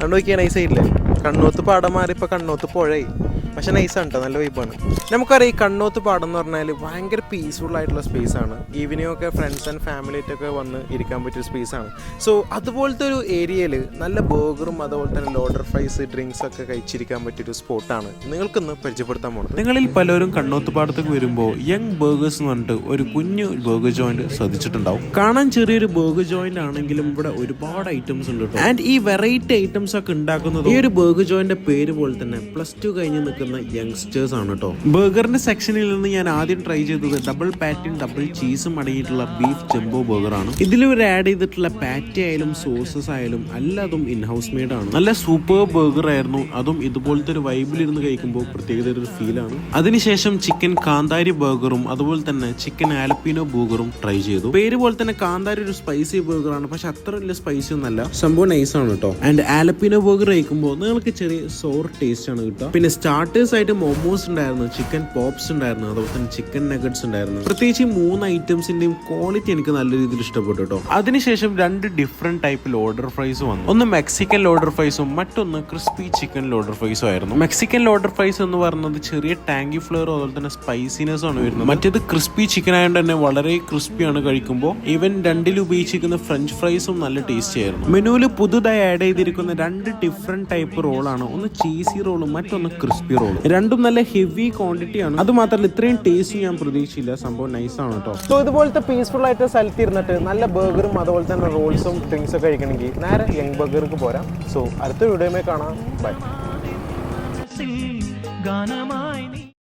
കണ്ടു നോക്കിയാൽ നൈസായില്ലേ? കണ്ണൂത്ത് പാടം മാറി ഇപ്പോൾ കണ്ണൂത്ത് പുഴയായി. പക്ഷെ നൈസാണ് കേട്ടോ, നല്ല വൈബാണ്. നമുക്കറിയാം ഈ കണ്ണൂത്ത് പാടം എന്ന് പറഞ്ഞാൽ ഭയങ്കര പീസ്ഫുൾ ആയിട്ടുള്ള സ്പേസാണ്. ഈവനിങ് ഒക്കെ ഫ്രണ്ട്സ് ആൻഡ് ഫാമിലിയായിട്ടൊക്കെ വന്ന് ഇരിക്കാൻ പറ്റിയ സ്പേസാണ്. സോ അതുപോലത്തെ ഒരു ഏരിയയിൽ നല്ല ബർഗറും അതുപോലെ തന്നെ ലോഡർ ഫ്രൈസ് ഡ്രിങ്ക്സ് ഒക്കെ കഴിച്ചിരിക്കാൻ പറ്റിയൊരു സ്പോട്ടാണ് നിങ്ങൾക്കൊന്ന് പരിചയപ്പെടുത്താൻ പോകുന്നത്. നിങ്ങളിൽ പലരും കണ്ണൂത്ത് പാടത്തേക്ക് വരുമ്പോൾ യങ് ബർഗേഴ്സ് എന്ന് പറഞ്ഞിട്ട് ഒരു കുഞ്ഞു ബർഗർ ജോയിന്റ് ശ്രദ്ധിച്ചിട്ടുണ്ടാവും. കാണാൻ ചെറിയൊരു ബർഗർ ജോയിന്റ് ആണെങ്കിലും ഇവിടെ ഒരുപാട് ഐറ്റംസ് ഉണ്ട് കേട്ടോ. ആൻഡ് ഈ വെറൈറ്റി ഐറ്റംസ് ഒക്കെ ഉണ്ടാക്കുന്നത് ഈ ഒരു ബർഗർ ജോയിന്റെ പേര് പോലെ തന്നെ +2 കഴിഞ്ഞ് നിൽക്കുന്ന യങ്സ്റ്റേഴ്സ് ആണ് കേട്ടോ. ബർഗറിന്റെ സെക്ഷനിൽ നിന്ന് ഞാൻ ആദ്യം ട്രൈ ചെയ്തത് ഡബിൾ പാറ്റിയും ഡബിൾ ചീസും അടങ്ങിയിട്ടുള്ള ബീഫ് ജംബോ ബർഗർ ആണ്. ഇതിൽ ഇവർ ആഡ് ചെയ്തിട്ടുള്ള പാറ്റി ആയാലും സോസസ് ആയാലും എല്ലാതും ഇൻഹൗസ് മെയ്ഡ് ആണ്. നല്ല സൂപ്പർ ബർഗർ ആയിരുന്നു. അതും ഇതുപോലത്തെ ഒരു വൈബിലിരുന്ന് കഴിക്കുമ്പോൾ പ്രത്യേകത ഒരു ഫീലാണ്. അതിനുശേഷം ചിക്കൻ കാന്താരി ബർഗറും അതുപോലെ തന്നെ ചിക്കൻ ആലപ്പീനോ ബർഗറും ട്രൈ ചെയ്തു. പേര് പോലെ തന്നെ കാന്താരി ഒരു സ്പൈസി ബർഗർ ആണ്, പക്ഷെ അത്ര വലിയ സ്പൈസി ഒന്നല്ല, സംഭവം നൈസ് ആണ് കേട്ടോ. ആൻഡ് ആലപ്പീനോ ബർഗർ കഴിക്കുമ്പോൾ നിങ്ങൾക്ക് ചെറിയ സോർ ടേസ്റ്റ് ആണ് കിട്ടുക. പിന്നെ സ്റ്റാർട്ടേഴ്സ് ആയിട്ട് മോമോസ് ഉണ്ടായിരുന്നു, ചിക്കൻ പോപ്സ് ഉണ്ടായിരുന്നു, അതുപോലെ തന്നെ ചിക്കൻ നഗറ്റ്സ് ഉണ്ടായിരുന്നു. പ്രത്യേകിച്ച് 3 ഐറ്റംസിന്റെയും ക്വാളിറ്റി എനിക്ക് നല്ല രീതിയിൽ ഇഷ്ടപ്പെട്ടു കേട്ടോ. അതിനുശേഷം 2 ഡിഫറെന്റ് ടൈപ്പ് ലോഡർ ഫ്രൈസ് വന്നു. ഒന്ന് മെക്സിക്കൻ ലോഡർ ഫ്രൈസും മറ്റൊന്ന് ക്രിസ്പി ചിക്കൻ ലോഡർ ഫ്രൈസും ആയിരുന്നു. മെക്സിക്കൻ ലോഡർ ഫ്രൈസ് എന്ന് പറയുന്നത് ചെറിയ ടാങ്കി ഫ്ലേവറും അതുപോലെ തന്നെ സ്പൈസിനെസ് ആണ് വരുന്നത്. മറ്റേത് ക്രിസ്പി ചിക്കൻ ആയതുകൊണ്ട് തന്നെ വളരെ ക്രിസ്പിയാണ് കഴിക്കുമ്പോൾ. ഈവൻ 2 ഉപയോഗിച്ചിരിക്കുന്ന ഫ്രഞ്ച് ഫ്രൈസും നല്ല ടേസ്റ്റി ആയിരുന്നു. മെനുവിൽ പുതുതായി ആഡ് ചെയ്തിരിക്കുന്ന 2 ഡിഫറെന്റ് ടൈപ്പ് റോളാണ്. ഒന്ന് ചീസി റോളും മറ്റൊന്ന് ക്രിസ്പി റോളും. രണ്ടും നല്ല ഹെവി ക്വാണ്ടിറ്റി ആണ്. അത് മാത്രമല്ല ഇത്രയും ടേസ്റ്റ് ഞാൻ പ്രതീക്ഷിച്ചില്ല. സംഭവം നൈസ് ആണ് കേട്ടോ. സോ ഇതുപോലത്തെ പീസ്ഫുൾ ആയിട്ട് സ്ഥലത്ത് ഇരുന്നിട്ട് നല്ല ബർഗറും അതുപോലെ തന്നെ റോൾസും ഡ്രിങ്ക്സ് ഒക്കെ കഴിക്കണമെങ്കിൽ നേരെ യങ് ബർഗർക്ക് പോരാം. സോ അടുത്ത വീഡിയോയിൽ കാണാം. ബൈ.